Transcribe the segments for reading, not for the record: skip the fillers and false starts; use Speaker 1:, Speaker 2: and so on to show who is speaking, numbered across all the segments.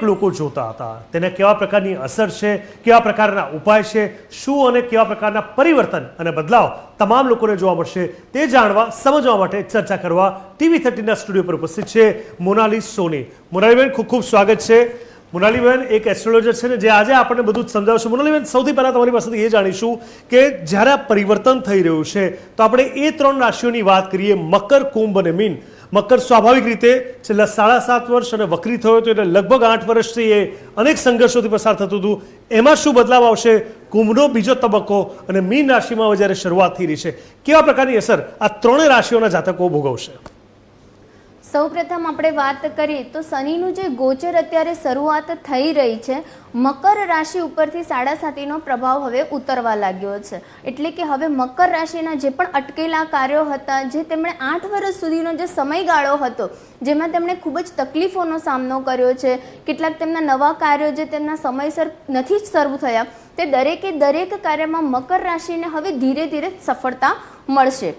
Speaker 1: લોકો જોતા હતા, તેને કેવા પ્રકારની અસર છે, કેવા પ્રકારના ઉપાય છે, શું અને કેવા પ્રકારના પરિવર્તન અને બદલાવ તમામ લોકોને જોવા મળશે તે જાણવા સમજવા માટે ચર્ચા કરવા TV13 ના સ્ટુડિયો પર ઉપસ્થિત છે મોનાલી સોની. મોનાલીબેન, ખૂબ ખૂબ સ્વાગત છે. મોનાલીબેન એક એસ્ટ્રોલોજર છે ને જે આજે આપણને બધું જ સમજાવશે. મોનાલીબેન, સૌથી પહેલાં તમારી પાસેથી એ જાણીશું કે જ્યારે આ પરિવર્તન થઈ રહ્યું છે તો આપણે એ 3 રાશિઓની વાત કરીએ, મકર, કુંભ અને મીન. મકર સ્વાભાવિક રીતે છેલ્લા 7.5 વર્ષ અને વક્રી થયો હતો એટલે લગભગ 8 વર્ષથી એ અનેક સંઘર્ષોથી પસાર થતું હતું. એમાં શું બદલાવ આવશે? કુંભનો બીજો તબક્કો અને મીન રાશિમાં જ્યારે શરૂઆત થઈ રહી છે, કેવા પ્રકારની અસર આ 3 રાશિઓના જાતકો ભોગવશે?
Speaker 2: સૌપ્રથમ આપણે વાત કરીએ તો શનિનું જે ગોચર અત્યારે શરૂઆત થઈ રહી છે, મકર રાશિ ઉપરથી 7.5નો પ્રભાવ હવે ઉતરવા લાગ્યો છે. એટલે કે હવે મકર રાશિના જે પણ અટકેલા કાર્યો હતા, જે તેમણે 8 વર્ષ સુધીનો જે સમયગાળો હતો જેમાં તેમણે ખૂબ જ તકલીફોનો સામનો કર્યો છે, કેટલાક તેમના નવા કાર્યો જે તેમના સમયસર નથી શરૂ થયા, તે દરેક કાર્યમાં મકર રાશિને હવે ધીરે ધીરે સફળતા મળશે.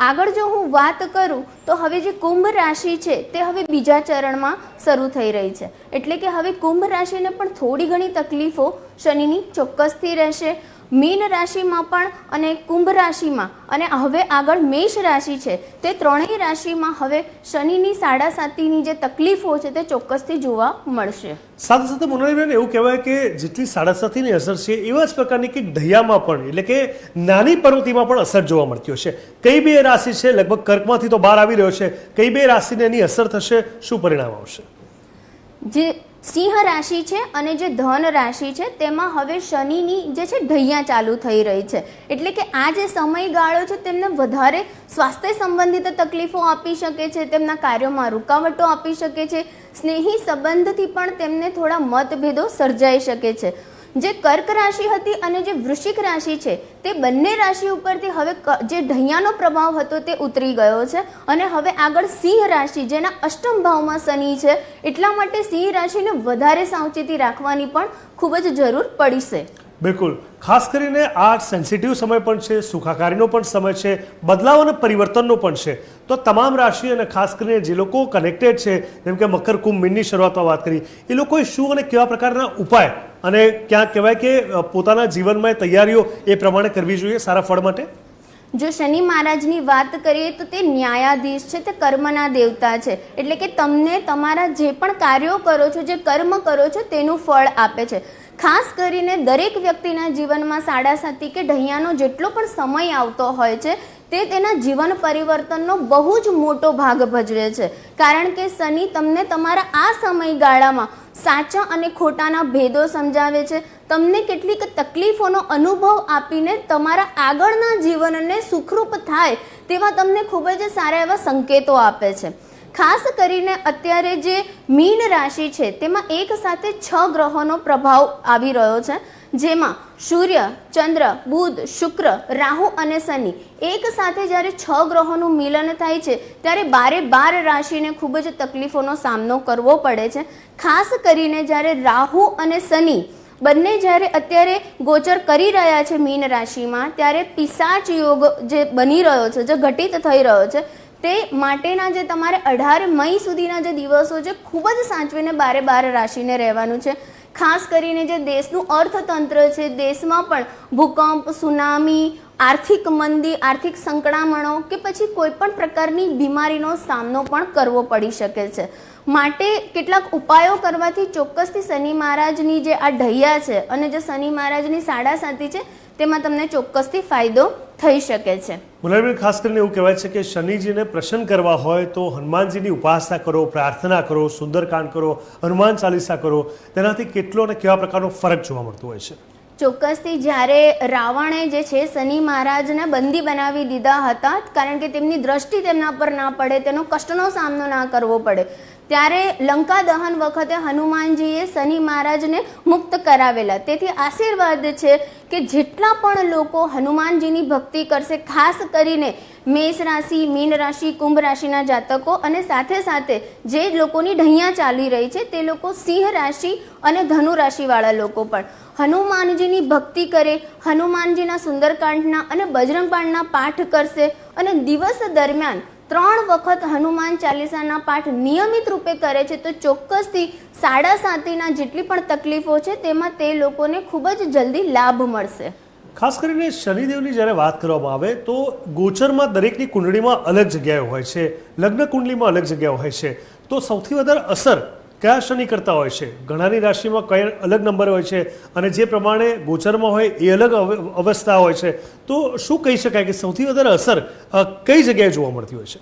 Speaker 2: આગળ જો હું વાત કરું તો હવે જે કુંભ રાશિ છે તે હવે બીજા ચરણમાં શરૂ થઈ રહી છે. એટલે કે હવે કુંભ રાશિને પણ થોડી ઘણી તકલીફો શનિની ચોક્કસથી રહેશે. મીન રાશિમાં પણ અને કુંભ રાશિમાં અને હવે આગળ મેષ રાશિ છે, તે ત્રણેય રાશિમાં હવે શનિની 7.5ની જે તકલીફો છે તે ચોક્કસથી જોવા મળશે.
Speaker 1: સાથે સાથે મોનાલીબેન, એવું કહેવાય કે જેટલી 7.5ની અસર છે એવા જ પ્રકારની કે ઢૈયામાં પણ, એટલે કે નાની પર્વતીમાં પણ અસર જોવા મળતી હશે. કઈ બે રાશિ છે, લગભગ કર્કમાંથી તો બહાર આવી રહ્યો છે, કઈ બે રાશિને એની અસર થશે, શું પરિણામ આવશે?
Speaker 2: જે સિંહ રાશિ છે અને જે ધન રાશિ છે તેમાં હવે શનિની જે છે ઢૈયા ચાલુ થઈ રહી છે. એટલે કે આ જે સમયગાળો છે તેમને વધારે સ્વાસ્થ્ય સંબંધિત તકલીફો આપી શકે છે, તેમના કાર્યોમાં રૂકાવટો આપી શકે છે, સ્નેહી સંબંધથી પણ તેમને થોડા મતભેદો સર્જાઈ શકે છે. જે કર્ક રાશિ હતી અને જે વૃશ્ચિક રાશિ છે તે બંને રાશિ ઉપરથી હવે જે ઢૈયાનો પ્રભાવ હતો તે ઉતરી ગયો છે અને હવે આગળ સિંહ રાશિ, જેના અષ્ટમ ભાવમાં શનિ છે, એટલા માટે સિંહ રાશિને વધારે સાવચેતી રાખવાની પણ ખૂબ જ જરૂર પડશે.
Speaker 1: બિલકુલ, ખાસ કરીને આ સેન્સિટિવ સમય પણ છે, સુખાકારીનો પણ સમય છે, બદલાવ અને પરિવર્તનનો પણ છે. તો તમામ રાશિ અને ખાસ કરીને જે લોકો કનેક્ટેડ છે, જેમ કે મકર, કુંભ, મીનની શરૂઆતમાં વાત કરી, એ લોકોએ શું અને કેવા પ્રકારના ઉપાય અને ક્યાંક કહેવાય કે પોતાના જીવનમાં તૈયારીઓ એ પ્રમાણે કરવી જોઈએ સારા ફળ માટે?
Speaker 2: જો શનિ મહારાજની વાત કરીએ તો તે ન્યાયાધીશ છે, તે કર્મના દેવતા છે. એટલે કે તમને તમારા જે પણ કાર્યો કરો છો, જે કર્મ કરો છો તેનું ફળ આપે છે. ખાસ કરીને દરેક વ્યક્તિના જીવનમાં 7.5 કે ઢૈયાનો જેટલો પણ સમય આવતો હોય છે તે તેના જીવન પરિવર્તનનો બહુ જ મોટો ભાગ ભજવે છે. કારણ કે શનિ તમને તમારા આ સમયગાળામાં સાચા અને ખોટાના ભેદો સમજાવે છે, તમને કેટલીક તકલીફોનો અનુભવ આપીને તમારા આગળના જીવનને સુખરૂપ થાય તેવા તમને ખૂબ જ સારા એવા સંકેતો આપે છે. ખાસ કરીને અત્યારે જે મીન રાશિ છે તેમાં એક સાથે 6 ગ્રહોનો પ્રભાવ આવી રહ્યો છે, જેમાં સૂર્ય, ચંદ્ર, બુધ, શુક્ર, રાહુ અને શનિ એક સાથે જ્યારે 6 ગ્રહોનું મિલન થાય છે ત્યારે 12 રાશિને ખૂબ જ તકલીફોનો સામનો કરવો પડે છે. ખાસ કરીને જ્યારે રાહુ અને શનિ બંને જ્યારે અત્યારે ગોચર કરી રહ્યા છે મીન રાશિમાં, ત્યારે પિશાચ યોગ જે બની રહ્યો છે, જે ઘટિત થઈ રહ્યો છે, તે માટેના જે તમારે 18 મઈ સુધીના જે દિવસો છે ખૂબ જ સાચવીને 12 રાશિને રહેવાનું છે. ખાસ કરીને જે દેશનું અર્થતંત્ર છે, દેશમાં પણ ભૂકંપ, સુનામી, આર્થિક મંદી, આર્થિક સંકળામણો કે પછી કોઈ પણ પ્રકારની બીમારીનો સામનો પણ કરવો પડી શકે છે. માટે કેટલાક ઉપાયો કરવાથી ચોક્કસથી શનિ મહારાજની જે આ ઢૈયા છે અને જે શનિ મહારાજની 7.5 છે તેમાં તમને ચોક્કસથી ફાયદો થઈ શકે છે.
Speaker 1: મોનાલીબેન, ખાસ કરીને એવું કહેવાય છે કે શનિજીને પ્રસન્ન કરવા હોય તો હનુમાનજીની ઉપાસના કરો, પ્રાર્થના કરો, સુંદરકાંડ કરો, હનુમાન ચાલીસા કરો, તેનાથી કેટલો અને કેવા પ્રકારનો ફરક જોવા મળતો હોય છે?
Speaker 2: ચોક્કસથી જ્યારે રાવણે જે છે શનિ મહારાજને બંદી બનાવી દીધા હતા, કારણ કે તેમની દ્રષ્ટિ તેમના પર ના પડે, તેનો કષ્ટનો સામનો ના કરવો પડે, ત્યારે લંકા દહન વખતે હનુમાનજીએ શનિ મહારાજને મુક્ત કરાવેલા. તેથી આશીર્વાદ છે કે જેટલા પણ લોકો હનુમાનજીની ભક્તિ કરશે, ખાસ કરીને મેષ રાશિ, મીન રાશિ, કુંભ રાશિના જાતકો અને સાથે સાથે જે લોકોની ઢૈયા ચાલી રહી છે તે લોકો સિંહ રાશિ અને ધનુ રાશિવાળા લોકો પણ હનુમાનજીની ભક્તિ કરે, હનુમાનજીના સુંદરકાંડના અને બજરંગ બાણના પાઠ કરશે અને દિવસ દરમિયાન 3 વખત હનુમાન ચાલીસાના પાઠ નિયમિત રૂપે કરે છે તો ચોક્કસથી 7.5 જેટલી પણ તકલીફો છે તેમાં તે લોકોને ખૂબ જ જલ્દી લાભ મળશે.
Speaker 1: ખાસ કરીને શનિદેવની જ્યારે વાત કરવામાં આવે તો ગોચરમાં દરેકની કુંડળીમાં અલગ જગ્યાએ હોય છે, લગ્ન કુંડલીમાં અલગ જગ્યાએ હોય છે. તો સૌથી વધારે અસર કયા શનિ કરતા હોય છે? ઘણાની રાશિમાં કયા અલગ નંબર હોય છે અને જે પ્રમાણે ગોચરમાં હોય એ અલગ અવસ્થા હોય છે. તો શું કહી શકાય કે સૌથી વધારે અસર કઈ જગ્યાએ જોવા મળતી હોય છે?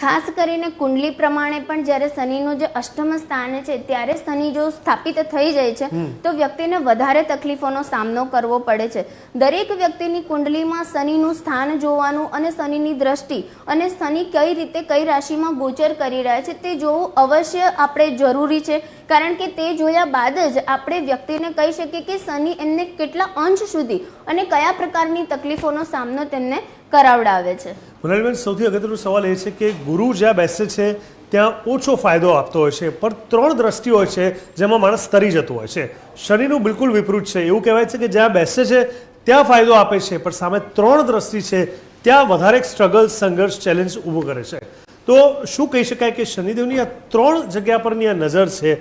Speaker 2: ખાસ કરીને કુંડલી પ્રમાણે પણ જ્યારે શનિનું જે અષ્ટમ સ્થાન છે ત્યારે શનિ જો સ્થાપિત થઈ જાય છે તો વ્યક્તિને વધારે તકલીફોનો સામનો કરવો પડે છે. દરેક વ્યક્તિની કુંડલીમાં શનિનું સ્થાન જોવાનું અને શનિની દ્રષ્ટિ અને શનિ કઈ રીતે કઈ રાશિમાં ગોચર કરી રહ્યા છે તે જોવું અવશ્ય આપણે જરૂરી છે. કારણ કે તે જોયા બાદ જ આપણે વ્યક્તિને કહી શકીએ કે શનિ એમને કેટલા અંશ સુધી અને કયા પ્રકારની તકલીફોનો સામનો તેમને કરાવડાવે છે.
Speaker 1: મુનાલીબેન, સૌથી અગત્યનો સવાલ એ છે કે ગુરુ જ્યાં બેસે છે ત્યાં ઓછો ફાયદો આપતો હોય છે, પણ 3 દ્રષ્ટિ હોય છે જેમાં માણસ તરી જતો હોય છે. શનિનું બિલકુલ વિપરીત છે. એવું કહેવાય છે કે જ્યાં બેસે છે ત્યાં ફાયદો આપે છે, પણ સામે 3 દ્રષ્ટિ છે ત્યાં વધારે સ્ટ્રગલ, સંઘર્ષ, ચેલેન્જ ઊભો કરે છે. તો શું કહી શકાય કે શનિદેવની આ 3 જગ્યા પરની આ નજર છે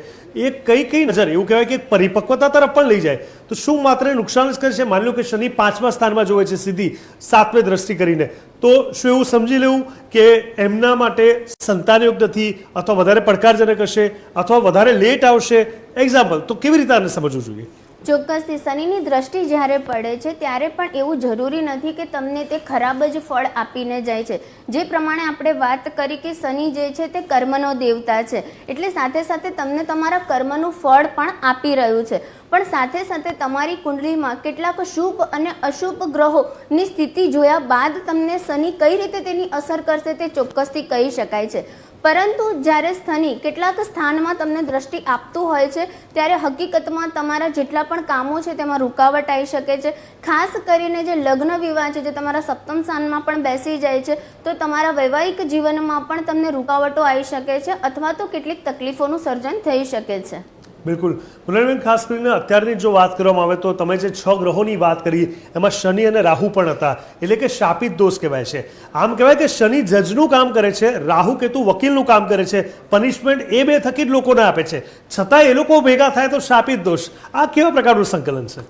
Speaker 1: એ કઈ નજર એવું કહેવાય કે પરિપક્વતા તરફ પણ લઈ જાય? તો શું માત્ર નુકસાન જ કરે છે? માની લો કે શનિ 5મા સ્થાનમાં જોવે છે સીધી 7મી દ્રષ્ટિ કરીને, તો શું એવું સમજી લેવું કે એમના માટે સંતાન યોગ નથી, અથવા વધારે પડકારજનક હશે, અથવા વધારે લેટ આવશે? એક્ઝામ્પલ, તો કેવી રીતે આને સમજવું જોઈએ?
Speaker 2: ચોક્કસથી શનિની દ્રષ્ટિ જ્યારે પડે છે ત્યારે પણ એવું જરૂરી નથી કે તમને તે ખરાબ જ ફળ આપીને જાય છે. જે પ્રમાણે આપણે વાત કરી કે શનિ જે છે તે કર્મનો દેવતા છે, એટલે સાથે સાથે તમને તમારા કર્મનું ફળ પણ આપી રહ્યું છે. પણ સાથે સાથે તમારી કુંડલીમાં કેટલાક શુભ અને અશુભ ગ્રહોની સ્થિતિ જોયા બાદ તમને શનિ કઈ રીતે તેની અસર કરશે તે ચોક્કસથી કહી શકાય છે. પરંતુ જ્યારે શનિ કેટલાક સ્થાનમાં તમને દ્રષ્ટિ આપતું હોય છે ત્યારે હકીકતમાં તમારા જેટલા પણ કામો છે તેમાં રૂકાવટ આવી શકે છે. ખાસ કરીને જે લગ્ન વિવાહ છે જે તમારા 7મ સ્થાનમાં પણ બેસી જાય છે તો તમારા વૈવાહિક જીવનમાં પણ તમને રૂકાવટો આવી શકે છે અથવા તો કેટલીક તકલીફોનું સર્જન થઈ શકે છે.
Speaker 1: બિલકુલ. મુનાલીબેન, ખાસ કરીને અત્યારની જો વાત કરવામાં આવે તો તમે જે 6 ગ્રહોની વાત કરી એમાં શનિ અને રાહુ પણ હતા, એટલે કે શાપિત દોષ કહેવાય છે. આમ કહેવાય કે શનિ જજનું કામ કરે છે, રાહુ કેતુ વકીલનું કામ કરે છે, પનિશમેન્ટ એ બે થકી જ લોકોને આપે છે, છતાં એ લોકો ભેગા થાય તો શાપિત દોષ. આ કેવા પ્રકારનું સંકલન છે?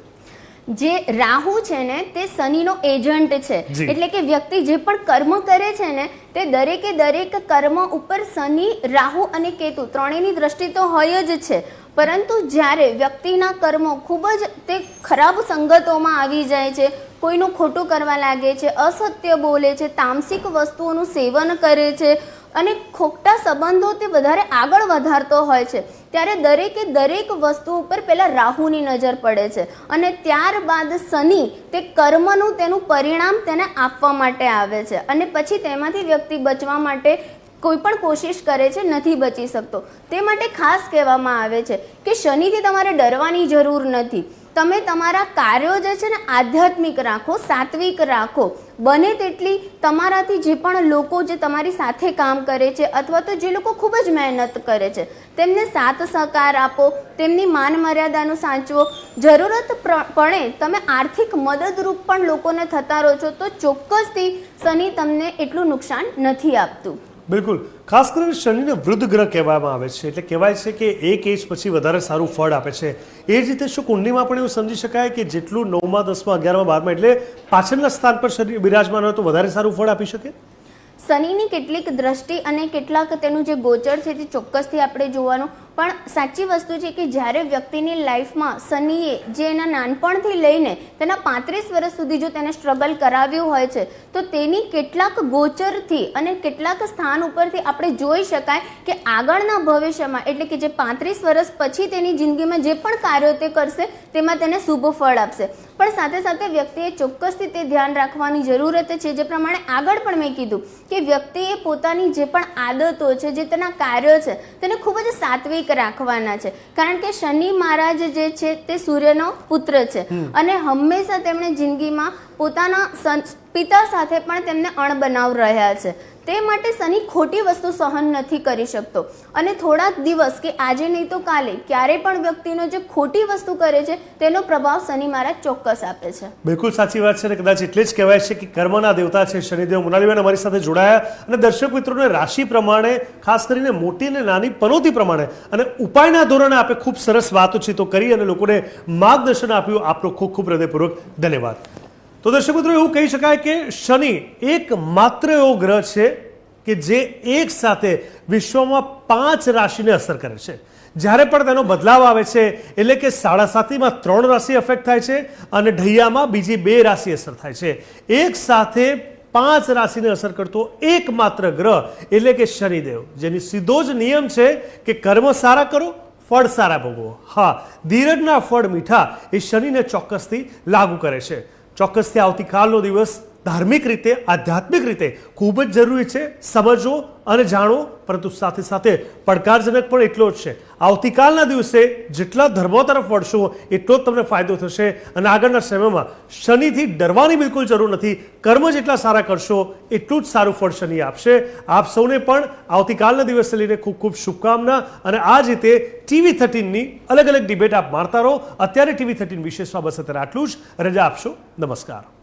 Speaker 2: જે રાહુ છે ને તે શનિનો એજન્ટ છે, એટલે કે વ્યક્તિ જે પણ કર્મ કરે છે ને તે દરેક કર્મ ઉપર શનિ, રાહુ અને કેતુ ત્રણેયની દ્રષ્ટિ તો હોય જ છે. પરંતુ જ્યારે વ્યક્તિના કર્મો ખૂબ જ તે ખરાબ સંગતોમાં આવી જાય છે, કોઈનું ખોટું કરવા લાગે છે, અસત્ય બોલે છે, તામસિક વસ્તુઓનું સેવન કરે છે અને ખોટા સંબંધો તે વધારે આગળ વધારતો હોય છે, ત્યારે દરેક વસ્તુ ઉપર પહેલા રાહુની નજર પડે છે અને ત્યારબાદ શનિ તે કર્મનું તેનું પરિણામ તેને આપવા માટે આવે છે અને પછી તેમાંથી વ્યક્તિ બચવા માટે કોઈ પણ કોશિશ કરે છે, નથી બચી શકતો. તે માટે ખાસ કહેવામાં આવે છે કે શનિથી તમારે ડરવાની જરૂર નથી. તમે તમારા કાર્યો જે છે ને આધ્યાત્મિક રાખો, સાત્વિક રાખો. બને તેટલી તમારાથી જે પણ લોકો જે તમારી સાથે કામ કરે છે અથવા તો જે લોકો ખૂબ જ મહેનત કરે છે તેમને સાથ સહકાર આપો, તેમની માન મર્યાદાનું સાચવો. જરૂરત પડે તમે આર્થિક મદદરૂપ પણ લોકોને થતા રહો છો તો ચોક્કસથી શનિ તમને એટલું નુકસાન નથી આપતું.
Speaker 1: બિલકુલ. ખાસ કરીને શનિને વૃદ્ધ ગ્રહ કહેવામાં આવે છે, એટલે કહેવાય છે કે એક એજ પછી વધારે સારું ફળ આપે છે. એ જ રીતે શું કુંડલીમાં પણ એવું સમજી શકાય કે જેટલું 9મા, 10મા, 11મા, 12મા એટલે પાછળના સ્થાન પર શનિ બિરાજમાન હોય તો વધારે સારું ફળ આપી શકે?
Speaker 2: શનિની કેટલીક દ્રષ્ટિ અને કેટલાક તેનું જે ગોચર છે તે ચોક્કસથી આપણે જોવાનું. પણ સાચી વસ્તુ છે કે જ્યારે વ્યક્તિની લાઈફમાં શનિએ જે એના નાનપણથી લઈને તેના 35 વર્ષ સુધી જો તેને સ્ટ્રગલ કરાવ્યું હોય છે તો તેની કેટલાક ગોચરથી અને કેટલાક સ્થાન ઉપરથી આપણે જોઈ શકાય કે આગળના ભવિષ્યમાં એટલે કે જે 35 વર્ષ પછી તેની જિંદગીમાં જે પણ કાર્યો તે કરશે તેમાં તેને શુભ ફળ આપશે. પણ સાથે સાથે વ્યક્તિએ ચોક્કસથી તે ધ્યાન રાખવાની જરૂરત છે, જે પ્રમાણે આગળ પણ મેં કીધું કે વ્યક્તિએ પોતાની જે પણ આદતો છે, જે તેના કાર્યો છે તેને ખૂબ જ સાત્વિક રાખવાના છે. કારણ કે શનિ મહારાજ જે છે તે સૂર્યનો પુત્ર છે અને હંમેશા તેમણે જિંદગીમાં પોતાના પિતા સાથે પણ તેમને અણબનાવ રહ્યા છે. તે માટે શનિ ખોટી વસ્તુ સહન નથી કરી શકતો અને થોડાક દિવસ કે આજે નહીં તો કાલે ક્યારેય પણ વ્યક્તિનો જે ખોટી વસ્તુ કરે છે તેનો પ્રભાવ શનિ મહારાજ ચોક્કસ આપે છે.
Speaker 1: બિલકુલ સાચી વાત છે અને કદાચ એટલે જ કહેવાય છે કે કર્મના દેવતા છે શનિદેવ. મોનાલીબેન અમારી સાથે જોડાયા અને દર્શક મિત્રોને રાશિ પ્રમાણે, ખાસ કરીને મોટી અને નાની પનોતી પ્રમાણે અને ઉપાયના ધોરણે આપે ખૂબ સરસ વાતચીતો કરી અને લોકોને માર્ગદર્શન આપ્યું. આપનો ખૂબ ખૂબ હૃદયપૂર્વક ધન્યવાદ. તો દર્શક મિત્રો, એવું કહી શકાય કે શનિ એક માત્ર એવો ગ્રહ છે કે જે એક સાથે વિશ્વમાં 5 રાશિને અસર કરે છે. જ્યારે પણ તેનો બદલાવ આવે છે એટલે કે 7.5માં 3 રાશિ અફેક્ટ થાય છે અને ઢૈયામાં બીજી 2 રાશિ અસર થાય છે. એક સાથે 5 રાશિને અસર કરતો એકમાત્ર ગ્રહ એટલે કે શનિદેવ, જેની સીધો જ નિયમ છે કે કર્મ સારા કરો, ફળ સારા ભોગવો. હા, ધીરજના ફળ મીઠા એ શનિને ચોક્કસથી લાગુ કરે છે. ચોક્કસથી આવતીકાલનો દિવસ ધાર્મિક રીતે, આધ્યાત્મિક રીતે ખૂબ જ જરૂરી છે સમજવો અને જાણવો, પરંતુ સાથે સાથે પડકારજનક પણ એટલો જ છે. આવતીકાલના દિવસે જેટલા ધર્મો તરફ વળશો એટલો જ તમને ફાયદો થશે અને આગળના સમયમાં શનિથી ડરવાની બિલકુલ જરૂર નથી. કર્મ જેટલા સારા કરશો એટલું જ સારું ફળ શનિ આપશે. આપ સૌને પણ આવતીકાલના દિવસે લઈને ખૂબ ખૂબ શુભકામના અને આ જ રીતે TV13ની અલગ અલગ ડિબેટ આપ માણતા રહો. અત્યારે TV13 વિશેષમાં બસ અત્યારે આટલું જ. રજા આપશો. નમસ્કાર.